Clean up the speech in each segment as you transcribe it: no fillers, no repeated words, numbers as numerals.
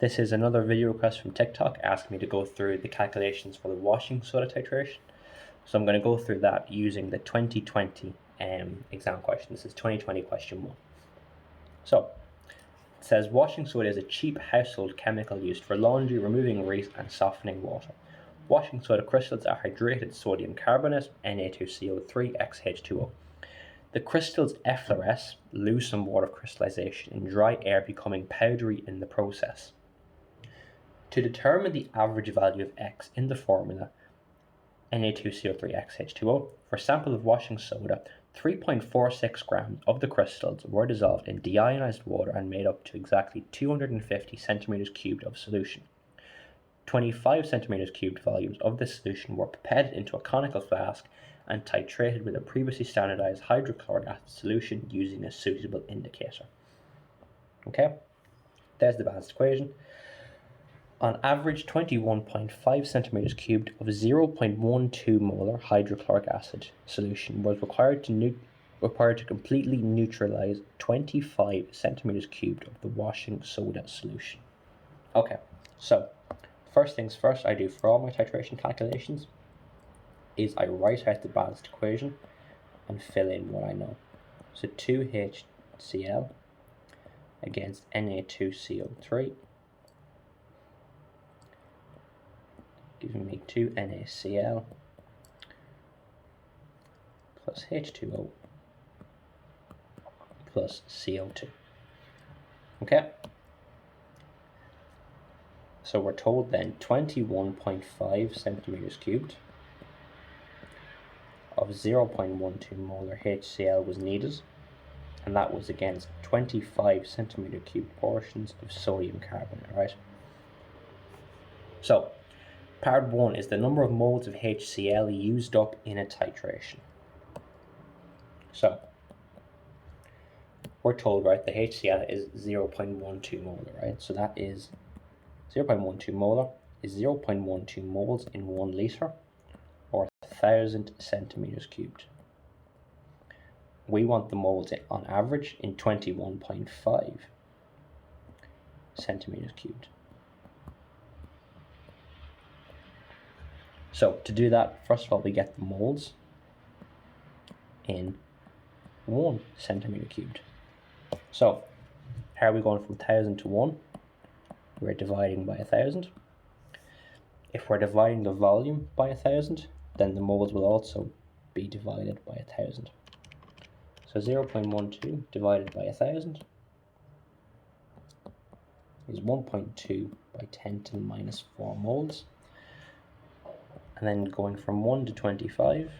This is another video request from TikTok asking me to go through the calculations for the washing soda titration. So I'm going to go through that using the 2020 exam question. This is 2020 question 1. So it says washing soda is a cheap household chemical used for laundry, removing grease and softening water. Washing soda crystals are hydrated sodium carbonate, Na2CO3, XH2O. The crystals effloresce, lose some water crystallization in dry air, becoming powdery in the process. To determine the average value of X in the formula Na2CO3XH2O, for a sample of washing soda, 3.46 grams of the crystals were dissolved in deionized water and made up to exactly 250 centimeters cubed of solution. 25 centimeters cubed volumes of this solution were pipetted into a conical flask and titrated with a previously standardized hydrochloric acid solution using a suitable indicator. Okay, there's the balanced equation. On average, 21.5 centimeters cubed of 0.12 molar hydrochloric acid solution was required to completely neutralize 25 centimeters cubed of the washing soda solution. Okay, so first things first I do for all my titration calculations is I write out the balanced equation and fill in what I know. So 2HCl against Na2CO3 giving me 2 NaCl plus H2O plus CO2. Okay, so we're told then 21.5 centimeters cubed of 0.12 molar HCl was needed, and that was against 25 centimeter cubed portions of sodium carbonate, right? So part 1 is the number of moles of HCl used up in a titration. So we're told, right, the HCl is 0.12 molar, right? So that is 0.12 molar is 0.12 moles in 1 liter, or 1,000 centimeters cubed. We want the moles on average in 21.5 centimeters cubed. So to do that, first of all, we get the moles in 1 centimeter cubed. So how are we going from 1,000 to 1? We're dividing by 1,000. If we're dividing the volume by 1,000, then the moles will also be divided by 1,000. So 0.12 divided by 1,000 is 1.2 by 10 to the minus 4 moles. And then going from 1 to 25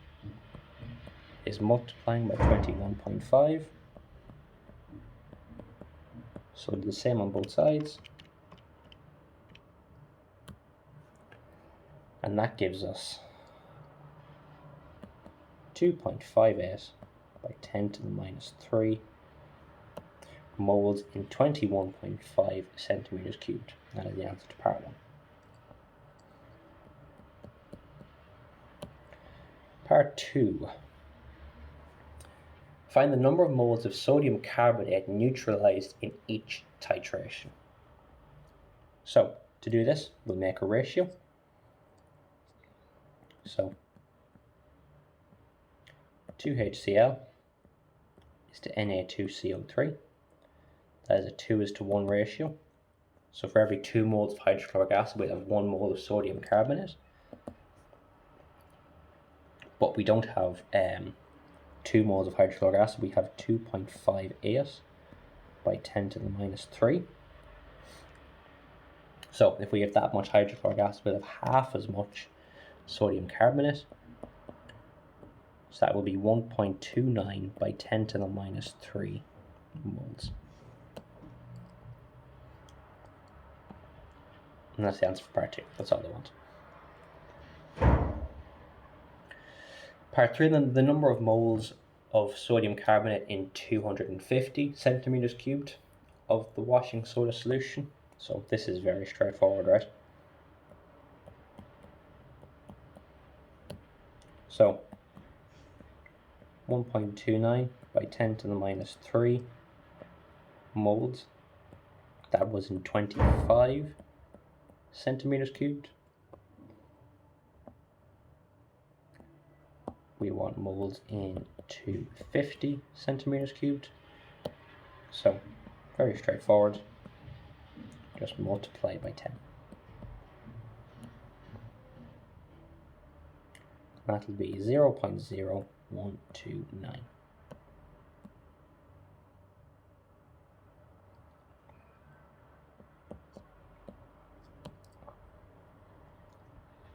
is multiplying by 21.5. So the same on both sides. And that gives us 2.58 by 10 to the minus 3 moles in 21.5 centimeters cubed. That is the answer to part 1. Part 2. Find the number of moles of sodium carbonate neutralized in each titration. So to do this, we'll make a ratio. So 2HCl is to Na2CO3. That is a 2:1 ratio. So for every 2 moles of hydrochloric acid, we have 1 mole of sodium carbonate. But we don't have 2 moles of hydrochloric acid, we have 2.58 by 10 to the minus 3. So if we have that much hydrochloric acid, we'll have half as much sodium carbonate. So that will be 1.29 by 10 to the minus 3 moles. And that's the answer for part 2. That's all I want. Part 3, then, the number of moles of sodium carbonate in 250 centimeters cubed of the washing soda solution. So this is very straightforward, right? So 1.29 by 10 to the minus 3 moles That was in 25 centimeters cubed. We want moles in 250 centimeters cubed. So very straightforward. Just multiply by 10. That'll be 0.0129.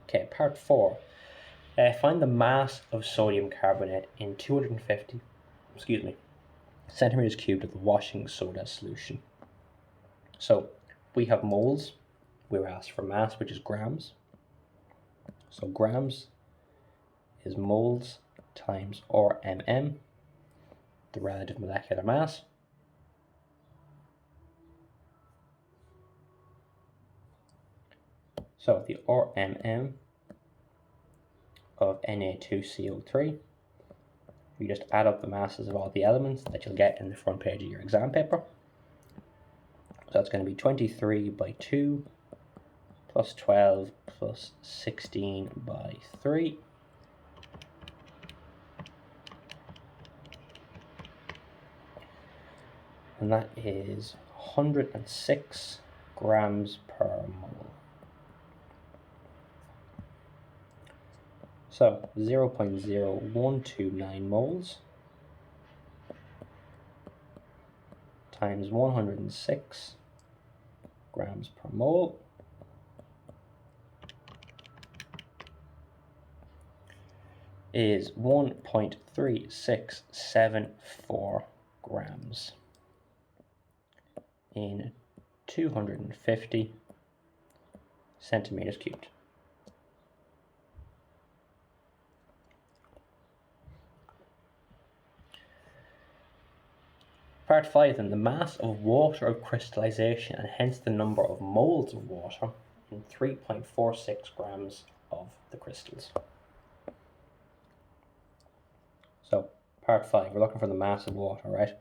Okay, part 4. Find the mass of sodium carbonate in 250 centimeters cubed of the washing soda solution. So we have moles. We were asked for mass, which is grams. So grams is moles times RMM, the relative molecular mass. So the RMM of Na2CO3, you just add up the masses of all the elements that you'll get in the front page of your exam paper. So that's going to be 23 by 2 plus 12 plus 16 by 3. And that is 106 grams per mole. So 0.0129 moles times 106 grams per mole is 1.3674 grams in 250 centimeters cubed. Part 5 then, the mass of water of crystallization and hence the number of moles of water in 3.46 grams of the crystals. So part 5, we're looking for the mass of water, right?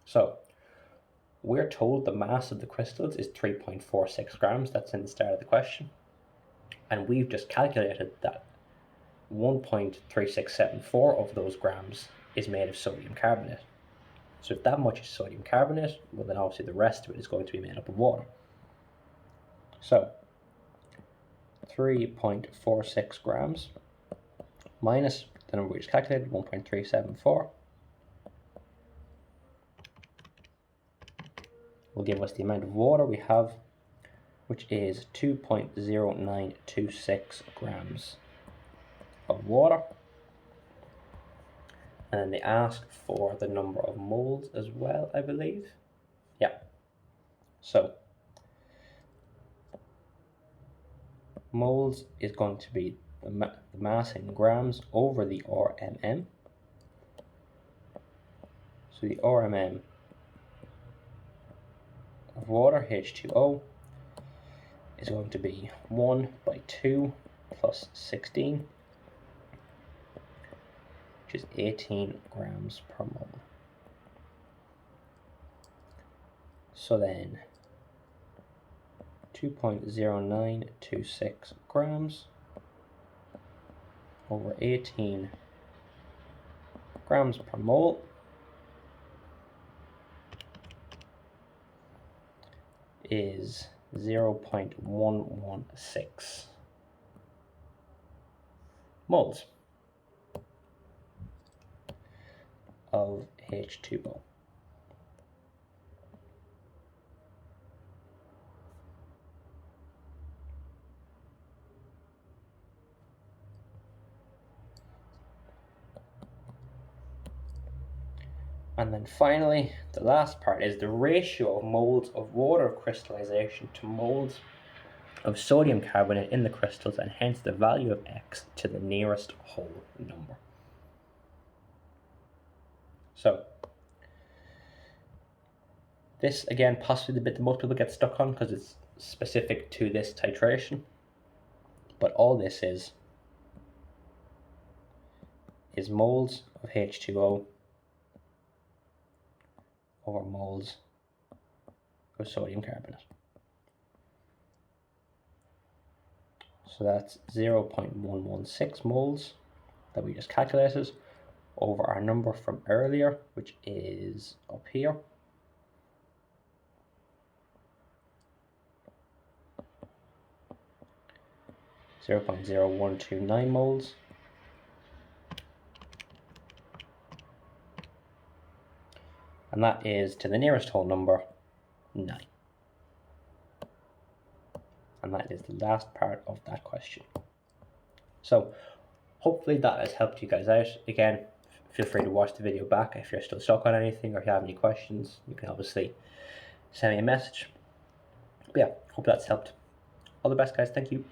So we're told the mass of the crystals is 3.46 grams, that's in the start of the question. And we've just calculated that 1.3674 of those grams is made of sodium carbonate. So if that much is sodium carbonate, well then obviously the rest of it is going to be made up of water. So 3.46 grams minus the number we just calculated, 1.374, will give us the amount of water we have, which is 2.0926 grams of water. And then they ask for the number of moles as well, I believe. Yeah. So moles is going to be the mass in grams over the RMM. So the RMM of water, H2O, is going to be 1 by 2 plus 16, which is 18 grams per mole. So then 2.0926 grams over 18 grams per mole is 0.116 moles of H2O. And then finally, the last part is the ratio of moles of water crystallization to moles of sodium carbonate in the crystals, and hence the value of x to the nearest whole number. So this again possibly the bit that most people get stuck on because it's specific to this titration, but all this is moles of H2O over moles of sodium carbonate. So that's 0.116 moles that we just calculated over our number from earlier, which is up here. (0.0129 moles). And that is, to the nearest whole number, 9. And that is the last part of that question. So hopefully that has helped you guys out. Again, feel free to watch the video back if you're still stuck on anything, or if you have any questions, you can obviously send me a message. But yeah, hope that's helped. All the best, guys. Thank you.